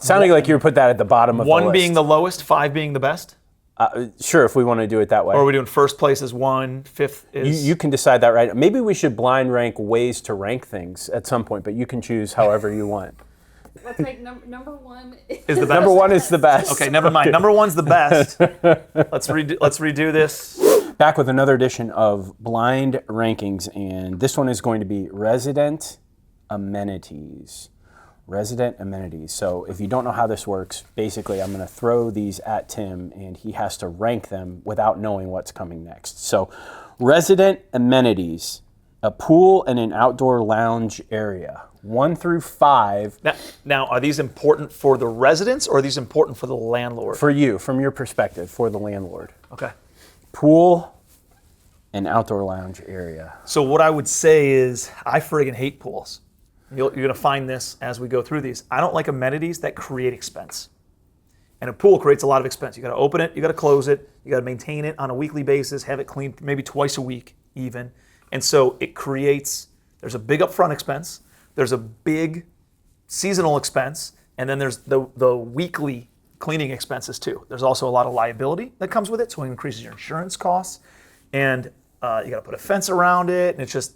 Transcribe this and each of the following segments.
Sounding like you put that at the bottom of the list. 1 being the lowest, 5 being the best? Sure, if we want to do it that way. Or are we doing first place is 1, fifth is... You can decide that, right? Maybe we should blind rank ways to rank things at some point, but you can choose however you want. Let's make number 1 is the best. Number 1 is the best. Okay, never mind. Number 1's the best. Let's redo this. Back with another edition of Blind Rankings, and this one is going to be resident amenities. Resident amenities. So if you don't know how this works, basically I'm going to throw these at Tim and he has to rank them without knowing what's coming next. So resident amenities, a pool and an outdoor lounge area, 1 through 5. Now, are these important for the residents or are these important for the landlord? For you, from your perspective, for the landlord. Okay. Pool and outdoor lounge area. So what I would say is I friggin' hate pools. You're going to find this as we go through these. I don't like amenities that create expense. And a pool creates a lot of expense. You got to open it, you got to close it, you got to maintain it on a weekly basis, have it cleaned maybe twice a week even. And so it creates, there's a big upfront expense, there's a big seasonal expense, and then there's the weekly cleaning expenses too. There's also a lot of liability that comes with it, so it increases your insurance costs, and you got to put a fence around it, and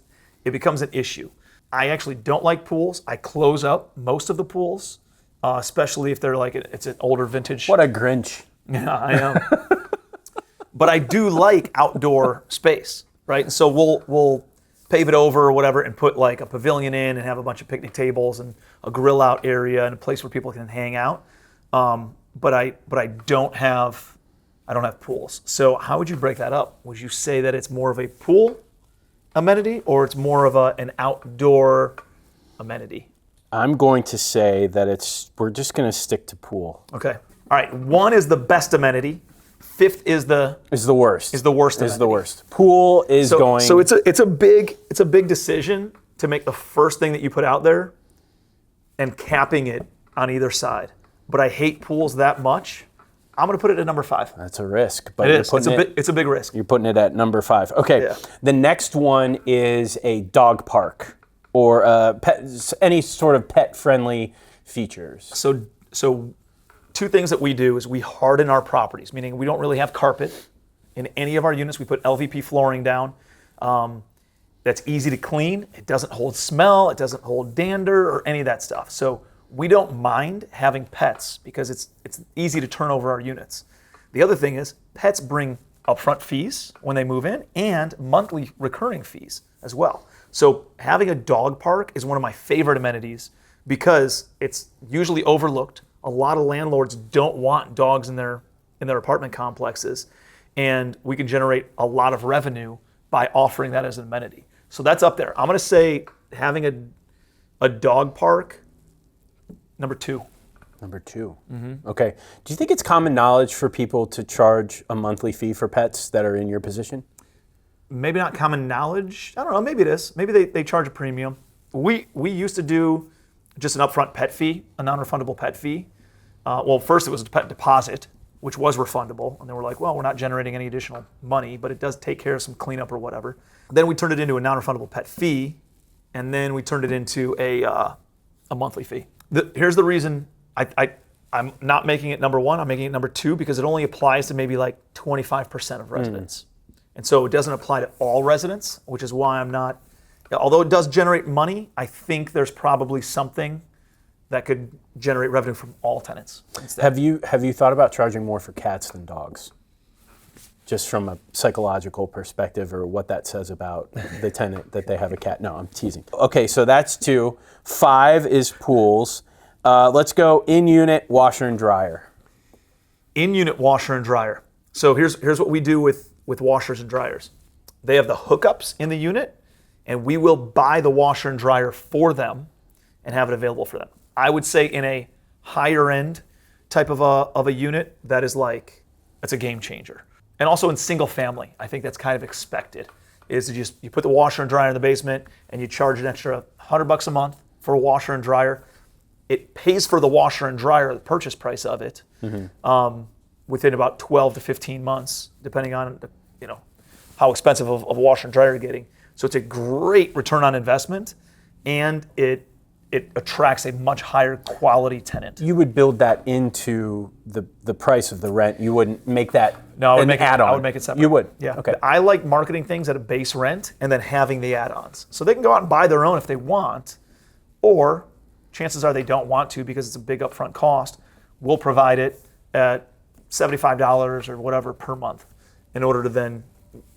it becomes an issue. I actually don't like pools. I close up most of the pools, especially if they're like, it's an older vintage. What a Grinch. Yeah, I know. But I do like outdoor space, right? And so we'll pave it over or whatever and put like a pavilion in and have a bunch of picnic tables and a grill out area and a place where people can hang out. But I don't have pools. So how would you break that up? Would you say that it's more of a pool amenity or it's more of an outdoor amenity? I'm going to say that we're just going to stick to pool. Okay. All right. 1 is the best amenity. 5th is the worst. Is the worst. Is the worst. Pool is going. So it's a big decision to make the first thing that you put out there and capping it on either side. But I hate pools that much. I'm going to put it at number 5. That's a risk. But it is. It's a big risk. You're putting it at number 5. Okay. Yeah. The next one is a dog park or any sort of pet-friendly features. So 2 things that we do is we harden our properties, meaning we don't really have carpet in any of our units. We put LVP flooring down. That's easy to clean. It doesn't hold smell. It doesn't hold dander or any of that stuff. So we don't mind having pets because it's easy to turn over our units. The other thing is pets bring upfront fees when they move in and monthly recurring fees as well. So having a dog park is one of my favorite amenities because it's usually overlooked. A lot of landlords don't want dogs in their apartment complexes, and we can generate a lot of revenue by offering that as an amenity. So that's up there. I'm going to say having a dog park, number 2. Number 2. Mm-hmm. Okay. Do you think it's common knowledge for people to charge a monthly fee for pets that are in your position? Maybe not common knowledge. I don't know. Maybe it is. Maybe they charge a premium. We used to do just an upfront pet fee, a non-refundable pet fee. Well, first it was a pet deposit, which was refundable. And then we're like, well, we're not generating any additional money, but it does take care of some cleanup or whatever. Then we turned it into a non-refundable pet fee, and then we turned it into a monthly fee. Here's the reason I'm not making it number 1. I'm making it number 2 because it only applies to maybe like 25% of residents. And so it doesn't apply to all residents, which is why I'm not, although it does generate money, I think there's probably something that could generate revenue from all tenants instead. Have you thought about charging more for cats than dogs? Just from a psychological perspective, or what that says about the tenant that they have a cat? No, I'm teasing. Okay, so that's 2. 5 is pools. Let's go in-unit washer and dryer. In-unit washer and dryer. So here's what we do with washers and dryers. They have the hookups in the unit, and we will buy the washer and dryer for them and have it available for them. I would say in a higher end type of a unit, that's a game changer. And also in single family, I think that's kind of expected, is to you put the washer and dryer in the basement and you charge an extra $100 a month for a washer and dryer. It pays for the washer and dryer, the purchase price of it, within about 12 to 15 months, depending on how expensive of a washer and dryer you're getting. So it's a great return on investment, and it it attracts a much higher quality tenant. You would build that into the price of the rent. You wouldn't make that No, I would an make it, add-on. I would make it separate. You would? Yeah. Okay. I like marketing things at a base rent and then having the add-ons. So they can go out and buy their own if they want, or chances are they don't want to because it's a big upfront cost. We'll provide it at $75 or whatever per month in order to then,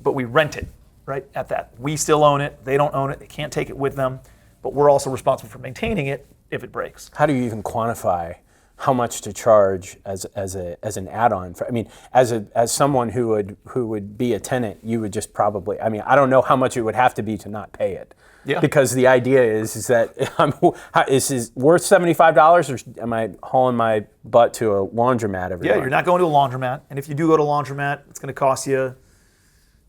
but we rent it, right, at that. We still own it. They don't own it. They can't take it with them, but we're also responsible for maintaining it if it breaks. How do you even quantify how much to charge as an add-on? I mean, as someone who would be a tenant, you would just probably. I mean, I don't know how much it would have to be to not pay it. Yeah. Because the idea is that is this worth $75, or am I hauling my butt to a laundromat every Yeah, month? you're not going to a laundromat, and if you do go to a laundromat, it's going to cost you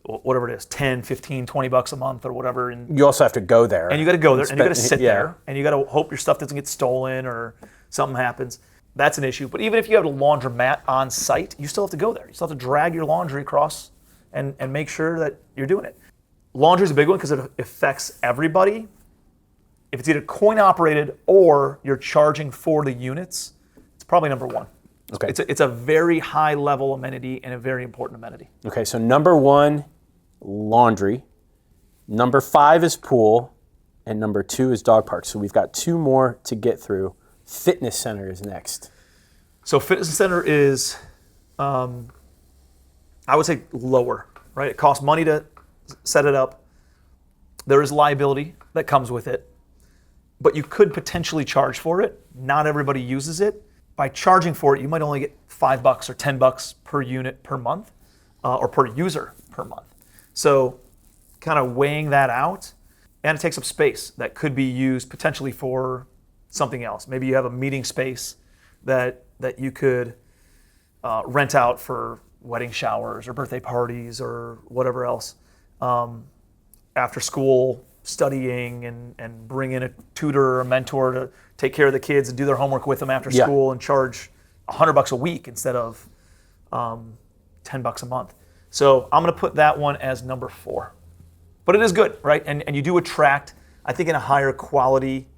whatever it is, 10, 15, 20 bucks a month or whatever. And You also have to go there. you got to go there, and you got to sit yeah. there, and you got to hope your stuff doesn't get stolen or something happens. That's an issue. But even if you have a laundromat on site, you still have to go there. You still have to drag your laundry across and make sure that you're doing it. Laundry is a big one because it affects everybody. If it's either coin operated or you're charging for the units, it's probably number one. Okay. It's a very high level amenity and a very important amenity. Okay, so number 1, laundry. Number 5 is pool, and number 2 is dog park. So we've got 2 more to get through. Fitness center is next. So fitness center is, I would say lower, right? It costs money to set it up. There is liability that comes with it, but you could potentially charge for it. Not everybody uses it. By charging for it, you might only get $5 or $10 per unit per month, or per user per month. So kind of weighing that out, and it takes up space that could be used potentially for something else. Maybe you have a meeting space that you could rent out for wedding showers or birthday parties or whatever else. After school studying and bring in a tutor or a mentor to take care of the kids and do their homework with them after Yeah. school and charge $100 a week instead of $10 a month. So I'm going to put that one as number 4. But it is good, right? And you do attract, I think, in a higher quality,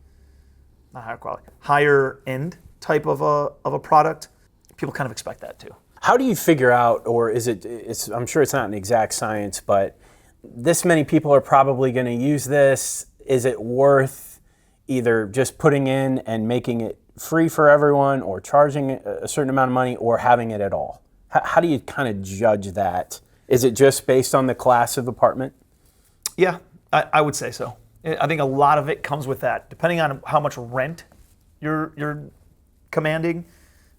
not higher quality, higher end type of a product, people kind of expect that too. How do you figure out, or I'm sure it's not an exact science, but this many people are probably going to use this. Is it worth either just putting in and making it free for everyone, or charging a certain amount of money, or having it at all? How do you kind of judge that? Is it just based on the class of apartment? Yeah, I would say so. I think a lot of it comes with that. Depending on how much rent you're commanding,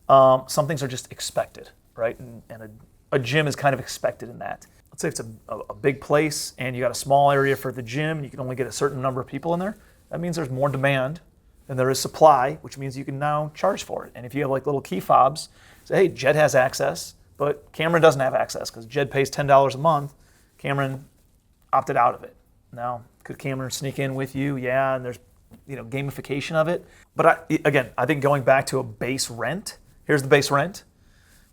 some things are just expected, right? And a gym is kind of expected in that. Let's say it's a big place and you got a small area for the gym and you can only get a certain number of people in there. That means there's more demand than there is supply, which means you can now charge for it. And if you have like little key fobs, say, hey, Jed has access, but Cameron doesn't have access because Jed pays $10 a month. Cameron opted out of it. Now, could Cameron sneak in with you? Yeah, and there's gamification of it. But I think going back to a base rent, here's the base rent.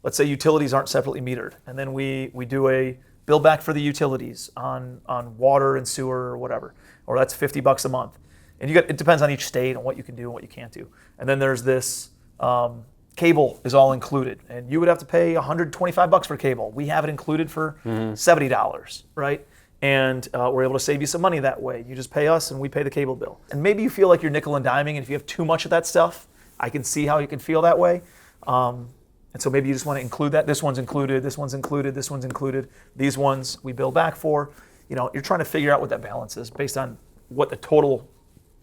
Let's say utilities aren't separately metered, and then we do a bill back for the utilities on water and sewer or whatever, or that's $50 a month. And it depends on each state on what you can do and what you can't do. And then there's this cable is all included, and you would have to pay $125 for cable. We have it included for $70, right? And we're able to save you some money that way. You just pay us and we pay the cable bill. And maybe you feel like you're nickel and diming, and if you have too much of that stuff, I can see how you can feel that way. And so maybe you just want to include that. This one's included, this one's included, this one's included. These ones we bill back for. You're trying to figure out what that balance is based on what the total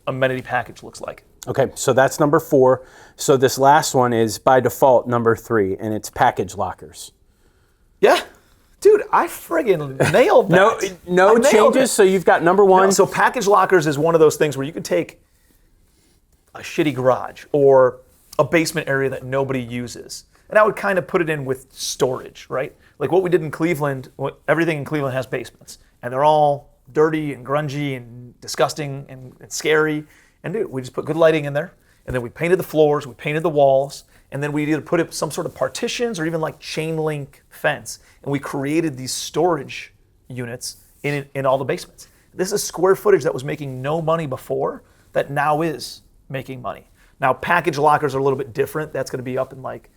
amenity package looks like. Okay, so that's number 4. So this last one is by default number 3, and it's package lockers. Yeah. Dude, I friggin' nailed that. No changes, so you've got number 1. No, so package lockers is one of those things where you can take a shitty garage or a basement area that nobody uses, and I would kind of put it in with storage, right? Like what we did in Cleveland, everything in Cleveland has basements, and they're all dirty and grungy and disgusting and scary, and dude, we just put good lighting in there, and then we painted the floors, we painted the walls, and then we either put up some sort of partitions or even like chain link fence, and we created these storage units in all the basements. This is square footage that was making no money before that now is making money. Now, package lockers are a little bit different. That's going to be up in like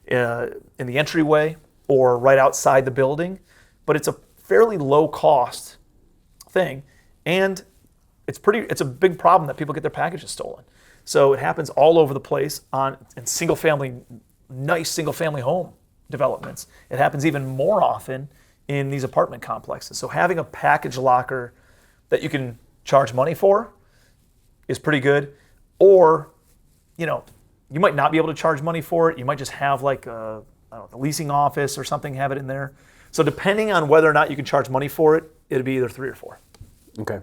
in the entryway or right outside the building, but it's a fairly low cost thing, and it's a big problem that people get their packages stolen. So it happens all over the place in nice single family home developments. It happens even more often in these apartment complexes. So having a package locker that you can charge money for is pretty good. Or, you might not be able to charge money for it. You might just have like the leasing office or something, have it in there. So depending on whether or not you can charge money for it, it'll be either 3 or 4. Okay.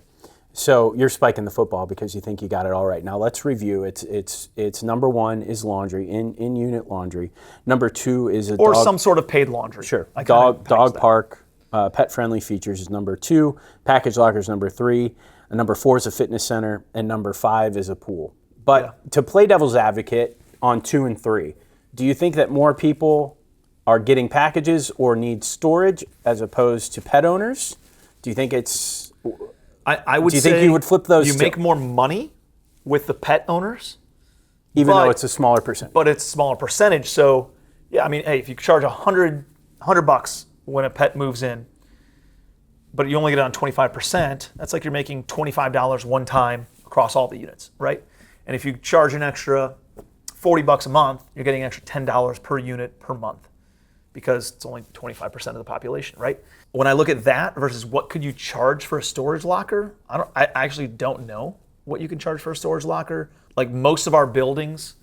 So you're spiking the football because you think you got it all right. Now let's review. It's number 1 is laundry, in unit laundry. Number 2 is some sort of paid laundry. Sure. Dog park, pet friendly features is number 2. Package lockers number 3. And number 4 is a fitness center, and number 5 is a pool. But to play devil's advocate on 2 and 3, do you think that more people are getting packages or need storage as opposed to pet owners? Do you think it's... I would say, do you think you would flip those you two? make more money with the pet owners, even though it's a smaller percentage. But it's a smaller percentage. So, yeah, I mean, hey, if you charge $100 when a pet moves in, but you only get it on 25%, that's like you're making $25 one time across all the units, right? And if you charge an extra $40 a month, you're getting an extra $10 per unit per month, because it's only 25% of the population, right? When I look at that versus what could you charge for a storage locker, I actually don't know what you can charge for a storage locker. Like most of our buildings,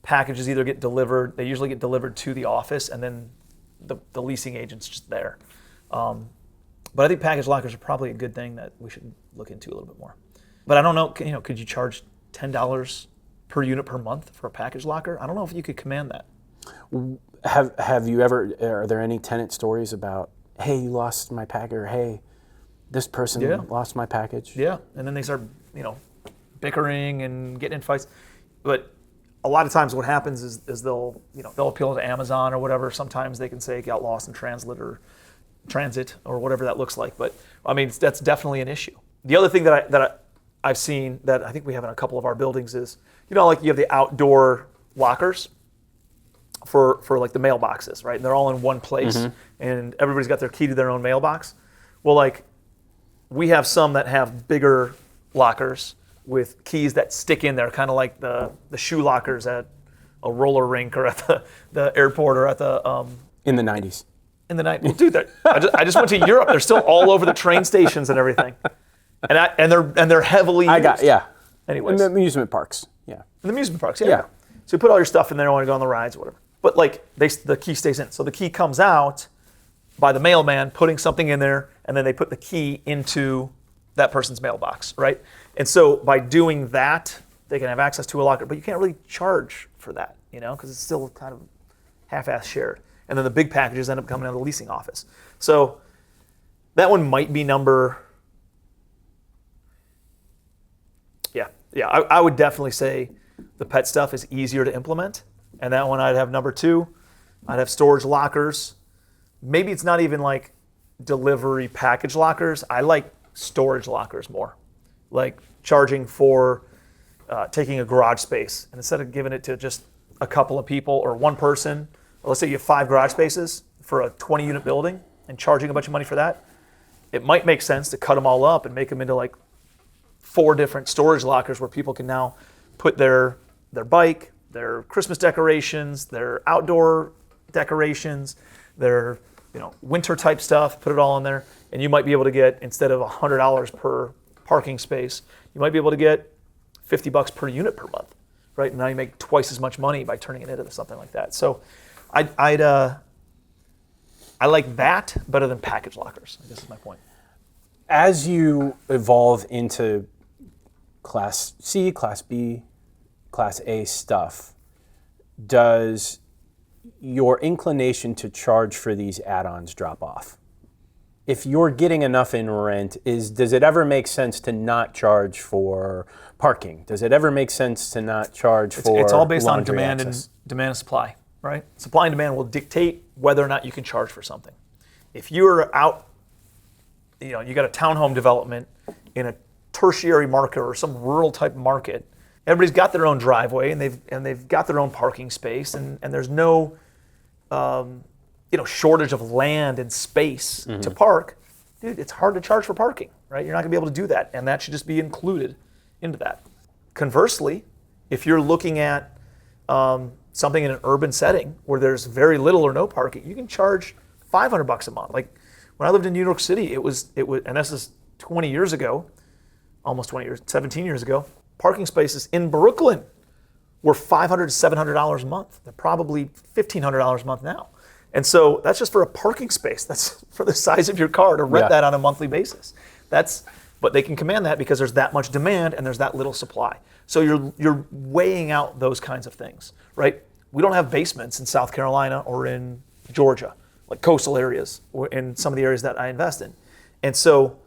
packages either get delivered, they usually get delivered to the office, and then the leasing agent's just there. But I think package lockers are probably a good thing that we should look into a little bit more. But I don't know, could you charge $10 per unit per month for a package locker? I don't know if you could command that. Have you ever, are there any tenant stories about, hey, you lost my package, or hey, this person lost my package? Yeah, and then they start, bickering and getting in fights. But a lot of times what happens is they'll appeal to Amazon or whatever. Sometimes they can say it got lost in transit or whatever that looks like. But I mean, that's definitely an issue. The other thing that I've seen that I think we have in a couple of our buildings is, like you have the outdoor lockers for like the mailboxes, right? And they're all in one place, and everybody's got their key to their own mailbox. Well, like we have some that have bigger lockers with keys that stick in there, kind of like the shoe lockers at a roller rink or at the airport or at the in the 90s. In the night, well, dude, I just went to Europe. They're still all over the train stations and everything, and they're heavily used. Anyways, in the amusement parks, In the amusement parks, So you put all your stuff in there when you go on the rides or whatever. But like the key stays in, so the key comes out by the mailman putting something in there, and then they put the key into that person's mailbox, right? And so by doing that, they can have access to a locker, but you can't really charge for that, because it's still kind of half-ass shared. And then the big packages end up coming out of the leasing office. So that one might be number, I would definitely say the pet stuff is easier to implement. And that one I'd have number 2. I'd have storage lockers. Maybe it's not even like delivery package lockers. I like storage lockers more. Like charging for taking a garage space. And instead of giving it to just a couple of people or one person, let's say you have 5 garage spaces for a 20-unit building and charging a bunch of money for that, it might make sense to cut them all up and make them into like 4 different storage lockers where people can now put their bike, their Christmas decorations, their outdoor decorations, their winter type stuff, put it all in there, and you might be able to get, instead of $100 per parking space, you might be able to get $50 per unit per month, right? And now you make twice as much money by turning it into something like that. So I like that better than package lockers, I guess is my point. As you evolve into Class C, Class B, Class A stuff, does your inclination to charge for these add-ons drop off? If you're getting enough in rent, does it ever make sense to not charge for parking? Does it ever make sense to not charge for It's all based on laundry demand access? and supply, right? Supply and demand will dictate whether or not you can charge for something. If you're out, you got a townhome development in a tertiary market or some rural type market, everybody's got their own driveway and they've got their own parking space, and there's no shortage of land and space to park. Dude, it's hard to charge for parking, right? You're not gonna be able to do that, and that should just be included into that. Conversely, if you're looking at something in an urban setting where there's very little or no parking, you can charge $500 a month. Like when I lived in New York City, it was, and this is 20 years ago, almost 20 years, 17 years ago, parking spaces in Brooklyn were $500 to $700 a month. They're probably $1,500 a month now. And so that's just for a parking space. That's for the size of your car to rent that on a monthly basis. But they can command that because there's that much demand and there's that little supply. So you're weighing out those kinds of things, right? We don't have basements in South Carolina or in Georgia, like coastal areas, or in some of the areas that I invest in. And so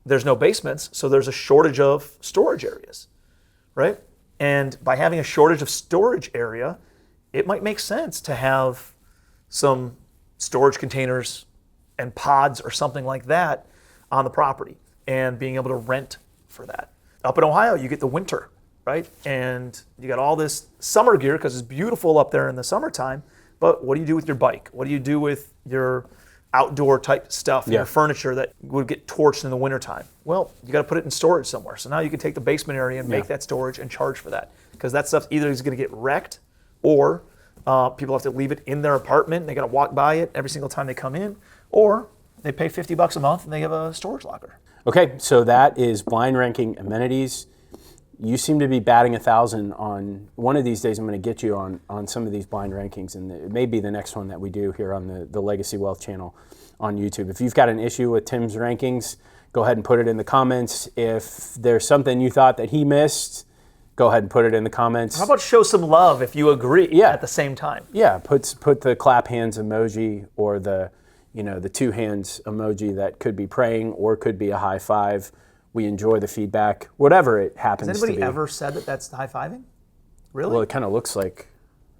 there's no basements, so there's a shortage of storage areas, right? And by having a shortage of storage area, it might make sense to have some storage containers and pods or something like that on the property and being able to rent for that. Up in Ohio, you get the winter, right? And you got all this summer gear because it's beautiful up there in the summertime, but what do you do with your bike? What do you do with your outdoor type stuff, your furniture that would get torched in the wintertime? Well, you got to put it in storage somewhere. So now you can take the basement area and make that storage and charge for that, because that stuff either is going to get wrecked or people have to leave it in their apartment and they got to walk by it every single time they come in, or they pay $50 a month and they have a storage locker. Okay, so that is blind ranking amenities. You seem to be batting 1,000 on one of these days. I'm going to get you on some of these blind rankings, and it may be the next one that we do here on the Legacy Wealth channel on YouTube. If you've got an issue with Tim's rankings, go ahead and put it in the comments. If there's something you thought that he missed, go ahead and put it in the comments. How about show some love if you agree at the same time? Yeah, put the clap hands emoji or the two hands emoji that could be praying or could be a high five. We enjoy the feedback, whatever it happens to be. Has anybody ever said that that's high fiving? Really? Well, it kind of looks like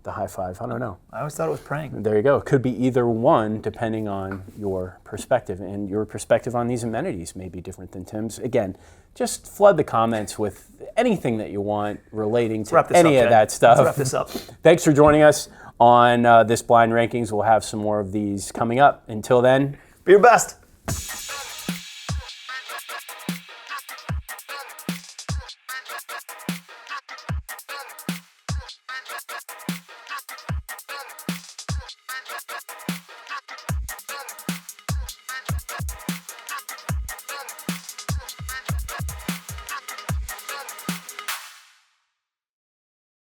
the high five. I don't know. I always thought it was praying. There you go. It could be either one depending on your perspective. And your perspective on these amenities may be different than Tim's. Again, just flood the comments with anything that you want relating to any of that stuff. Let's wrap this up. Thanks for joining us on this Blind Rankings. We'll have some more of these coming up. Until then, be your best.